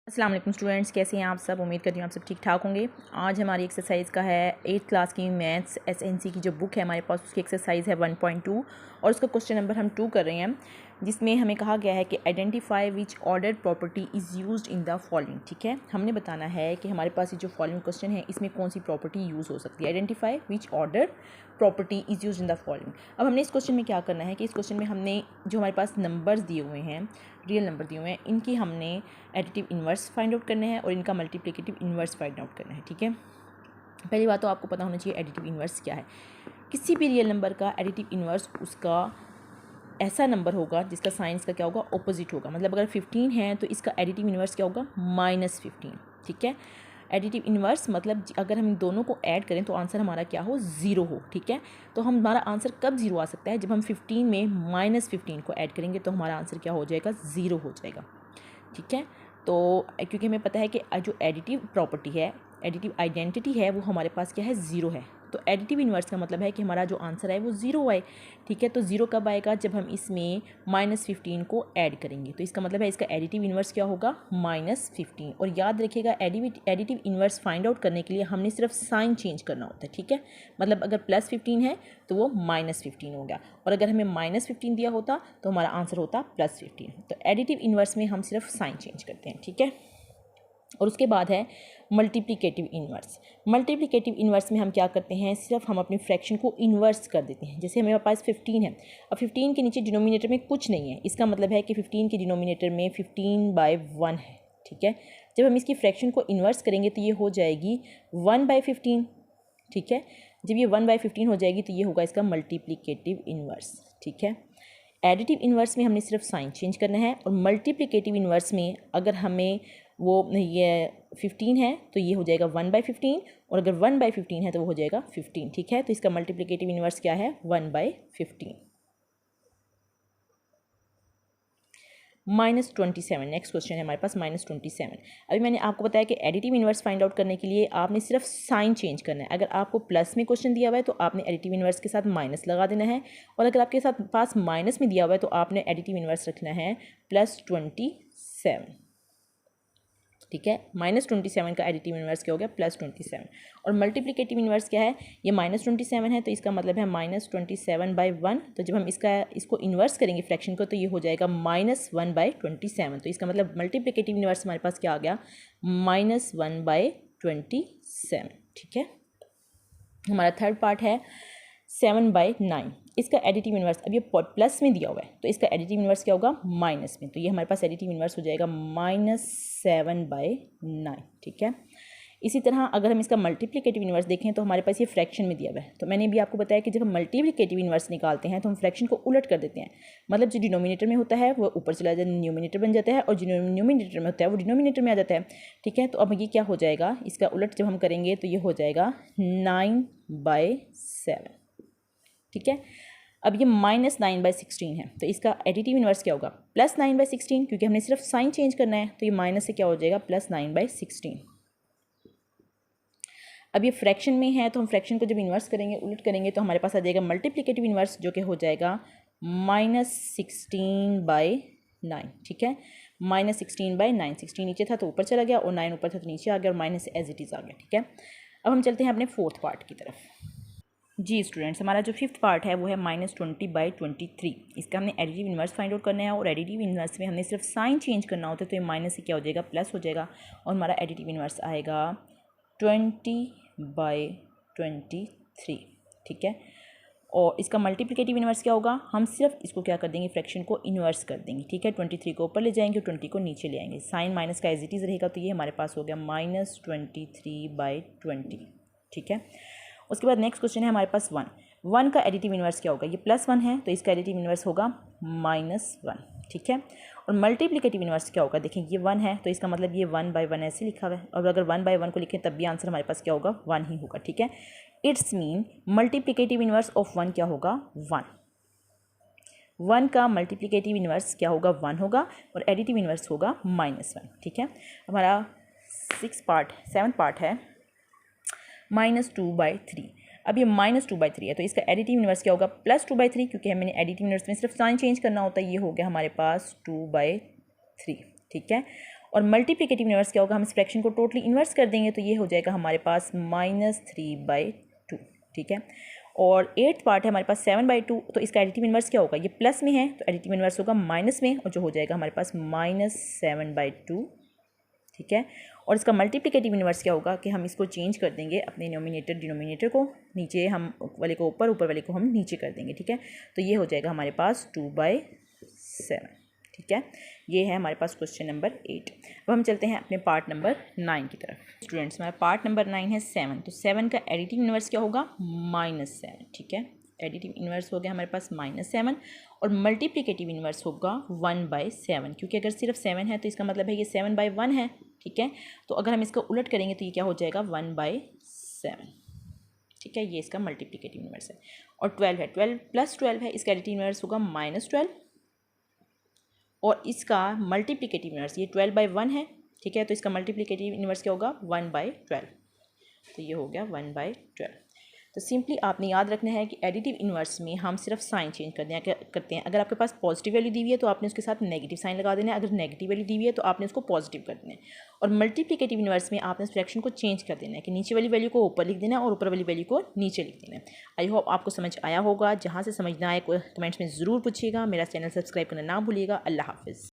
अस्सलाम वालेकुम स्टूडेंट्स, कैसे हैं आप सब। उम्मीद करती हूँ आप सब ठीक ठाक होंगे। आज हमारी एक्सरसाइज का है 8th क्लास की मैथ्स एसएनसी की जो बुक है हमारे पास, उसकी एक्सरसाइज है 1.2 और उसका क्वेश्चन नंबर हम 2 कर रहे हैं, जिसमें हमें कहा गया है कि identify which order property is used in the following. ठीक है, हमने बताना है कि हमारे पास ये जो फॉलोइंग क्वेश्चन है इसमें कौन सी प्रॉपर्टी यूज़ हो सकती है। Identify which order property is used in the following. अब हमने इस क्वेश्चन में क्या करना है कि इस क्वेश्चन में हमने जो हमारे पास नंबर्स दिए हुए हैं, रियल नंबर दिए हुए हैं, इनकी हमने एडिटिव इन्वर्स फाइंड आउट करने हैं और इनका मल्टीप्लिकेटिव इन्वर्स फाइंड आउट करना है। ठीक है, पहली बात तो आपको पता होना चाहिए एडिटिव इन्वर्स क्या है। किसी भी रियल नंबर का एडिटिव इन्वर्स उसका ऐसा नंबर होगा जिसका साइन का क्या होगा, ऑपोजिट होगा। मतलब अगर 15 है तो इसका एडिटिव इन्वर्स क्या होगा, -15। ठीक है, एडिटिव इन्वर्स मतलब अगर हम इन दोनों को ऐड करें तो आंसर हमारा क्या हो, 0 हो। ठीक है, तो हमारा आंसर कब 0 आ सकता है, जब हम 15 में -15 को ऐड करेंगे तो हमारा आंसर क्या हो जाएगा, 0 हो जाएगा। ठीक है, तो क्योंकि हमें पता है कि जो एडिटिव प्रॉपर्टी है, एडिटिव आइडेंटिटी है, वो हमारे पास क्या है, 0 है। तो एडिटिव इन्वर्स का मतलब है कि हमारा जो आंसर है वो 0 आए। ठीक है, तो 0 कब आएगा, जब हम इसमें -15 को ऐड करेंगे। तो इसका मतलब है इसका एडिटिव इन्वर्स क्या होगा, -15। और याद रखिएगा एडिटिव इन्वर्स फाइंड आउट करने के लिए हमने सिर्फ साइन चेंज करना होता है। ठीक है, मतलब अगर +15 है तो वो -15 हो गया, और अगर हमें -15 दिया होता तो हमारा आंसर होता +15। तो एडिटिव इन्वर्स में हम सिर्फ साइन चेंज करते हैं। ठीक है, और उसके बाद है मल्टीप्लिकेटिव इन्वर्स। मल्टीप्लिकेटिव इन्वर्स में हम क्या करते हैं, सिर्फ हम अपनी फ्रैक्शन को इन्वर्स कर देते हैं। जैसे हमारे पास 15 है, अब 15 के नीचे डिनोमिनेटर में कुछ नहीं है, इसका मतलब है कि 15 के डिनोमिनेटर में 15/1 है। ठीक है, जब हम इसकी फ्रैक्शन को इन्वर्स करेंगे तो ये हो जाएगी 1/15। ठीक है, जब ये 1/15 हो जाएगी तो ये होगा इसका मल्टीप्लिकेटिव इन्वर्स। ठीक है, एडिटिव इन्वर्स में हमने सिर्फ साइन चेंज करना है, और मल्टीप्लिकेटिव इन्वर्स में अगर हमें वो ये 15 है तो ये हो जाएगा 1/15, और अगर 1/15 है तो वो हो जाएगा 15। ठीक है, तो इसका मल्टीप्लिकेटिव इन्वर्स क्या है, 1/15। -27 नेक्स्ट क्वेश्चन है हमारे पास, -27। अभी मैंने आपको बताया कि एडिटिव इन्वर्स फाइंड आउट करने के लिए आपने सिर्फ साइन चेंज करना है। अगर आपको प्लस में क्वेश्चन दिया हुआ है तो आपने एडिटिव इन्वर्स के साथ माइनस लगा देना है, और अगर आपके साथ पास माइनस में दिया हुआ है तो आपने एडिटिव इन्वर्स रखना है +27। ठीक है, -27 का एडिटिव इन्वर्स क्या हो गया, +27। और मल्टीप्लिकेटिव इन्वर्स क्या है, ये -27 है तो इसका मतलब है -27/1। तो जब हम इसको इन्वर्स करेंगे फ्रैक्शन को तो ये हो जाएगा -1/27। तो इसका मतलब मल्टीप्लिकेटिव इन्वर्स हमारे पास क्या आ गया, -1/27। ठीक है, हमारा थर्ड पार्ट है 7/9। इसका एडिटिव इन्वर्स, अब ये प्लस में दिया हुआ है तो इसका एडिटिव इन्वर्स क्या होगा, माइनस में। तो ये हमारे पास एडिटिव इन्वर्स हो जाएगा -7/9। ठीक है, इसी तरह अगर हम इसका मल्टीप्लिकेटिव इन्वर्स देखें तो हमारे पास ये फ्रैक्शन में दिया हुआ है। तो मैंने भी आपको बताया कि जब हम मल्टीप्लिकेटिव इन्वर्स निकालते हैं तो हम फ्रैक्शन को उलट कर देते हैं। मतलब जो डिनोमिनेटर में होता है वो ऊपर चला जाता है, न्यूमिनेटर बन जाता है, और जो न्यूमिनेटर में होता है वो डिनोमिनेटर में आ जाता है। ठीक है, तो अब ये क्या हो जाएगा, इसका उलट जब हम करेंगे तो ये हो जाएगा 9/7। ठीक है, अब ये -9/16 है तो इसका एडिटिव इन्वर्स क्या होगा, +9/16, क्योंकि हमने सिर्फ साइन चेंज करना है तो ये माइनस से क्या हो जाएगा, +9/16। अब ये फ्रैक्शन में है तो हम फ्रैक्शन को जब इन्वर्स करेंगे, उलट करेंगे, तो हमारे पास आ जाएगा मल्टीप्लिकेटिव इन्वर्स, जो कि हो जाएगा -16/9। ठीक है, -16/9। 16 नीचे था तो ऊपर चला गया, और 9 ऊपर था तो नीचे आ गया, और माइनस एज इट इज़ आ गया। ठीक है, अब हम चलते हैं अपने फोर्थ पार्ट की तरफ। जी स्टूडेंट्स, हमारा जो फिफ्थ पार्ट है वो है -20/23। इसका हमने एडिटिव इन्वर्स फाइंड आउट करना है, और एडिटिव इन्वर्स में हमने सिर्फ साइन चेंज करना होता है। तो ये माइनस से क्या हो जाएगा, प्लस हो जाएगा, और हमारा एडिटिव इन्वर्स आएगा 20/23। ठीक है, और इसका मल्टीप्लिकेटिव इन्वर्स क्या होगा, हम सिर्फ इसको क्या कर देंगे, फ्रैक्शन को इन्वर्स कर देंगे। ठीक है, 23 को ऊपर ले जाएंगे और 20 को नीचे ले आएंगे, साइन माइनस का एज इट इज़ रहेगा। तो ये हमारे पास हो गया -23/20। ठीक है, उसके बाद नेक्स्ट क्वेश्चन है हमारे पास 1 का एडिटिव इन्वर्स क्या होगा, ये +1 है तो इसका एडिटिव इन्वर्स होगा -1। ठीक है, और मल्टीप्लिकेटिव इन्वर्स क्या होगा, देखें ये 1 है तो इसका मतलब ये 1/1 ऐसे लिखा हुआ है, और अगर 1/1 को लिखें तब भी आंसर हमारे पास क्या होगा, 1 ही होगा। ठीक है, it's mean multiplicative inverse of 1 क्या होगा, 1 का मल्टीप्लिकेटिव इन्वर्स क्या होगा, 1 होगा, और एडिटिव इन्वर्स होगा -1। ठीक है, हमारा 7th पार्ट है -2/3। अब ये -2/3 है तो इसका एडिटिव इन्वर्स क्या होगा, +2/3, क्योंकि हमें एडिटिव इन्वर्स में सिर्फ साइन चेंज करना होता है। ये हो गया हमारे पास 2/3। ठीक है, और मल्टीप्लिकेटिव इन्वर्स क्या होगा, हम इस फ्रैक्शन को टोटली इन्वर्स कर देंगे तो ये हो जाएगा हमारे पास -3/2, ठीक है। और 8th पार्ट है हमारे पास 7/2, तो इसका एडिटिव इन्वर्स क्या होगा, ये प्लस में है तो एडिटिव इन्वर्स होगा माइनस में, और जो हो जाएगा हमारे पास -7/2, ठीक है। और इसका मल्टीप्लिकेटिव इन्वर्स क्या होगा कि हम इसको चेंज कर देंगे, अपने नोमिनेटर डिनोमिनेटर को नीचे, हम वाले को ऊपर, ऊपर वाले को हम नीचे कर देंगे, ठीक है। तो ये हो जाएगा हमारे पास 2/7, ठीक है। ये है हमारे पास क्वेश्चन नंबर 8। अब हम चलते हैं अपने पार्ट नंबर 9 की तरफ। स्टूडेंट्स, हमारा पार्ट नंबर 9 है 7, तो 7 का एडिटिव इन्वर्स क्या होगा, -7, ठीक है। एडिटिव इन्वर्स हो गया हमारे पास -7, और मल्टीप्लिकेटिव इन्वर्स होगा 1/7, क्योंकि अगर सिर्फ 7 है तो इसका मतलब है ये 7/1 है, ठीक है। तो अगर हम इसको उलट करेंगे तो ये क्या हो जाएगा 1/7, ठीक है। ये इसका मल्टीप्लिकेटिव इन्वर्स है। और 12 है, 12 + 12 है, इसका एडिटिव इन्वर्स होगा -12, और इसका मल्टीप्लिकेटिव इन्वर्स ये 12/1 है, ठीक है। तो इसका मल्टीप्लिकेटिव इन्वर्स क्या होगा 1/12, तो ये हो गया 1/12। तो सिंपली आपने याद रखना है कि एडिटिव इन्वर्स में हम सिर्फ साइन चेंज करते हैं। अगर आपके पास पॉजिटिव वैल्यू दी हुई है तो आपने उसके साथ नेगेटिव साइन लगा देना है, अगर नेगेटिव वैल्यू दी हुई है तो आपने उसको पॉजिटिव कर देना है। और मल्टीप्लिकेटिव इन्वर्स में आपने उस फ्रैक्शन को चेंज कर देना है कि नीचे वाली वैल्यू को ऊपर लिख देना है और ऊपर वाली वैल्यू को नीचे लिख देना है। आई होप आपको समझ आया होगा। जहाँ से समझना आए कमेंट्स में ज़रूर पूछिएगा। मेरा चैनल सब्सक्राइब करना ना भूलिएगा। अल्लाह हाफिज़।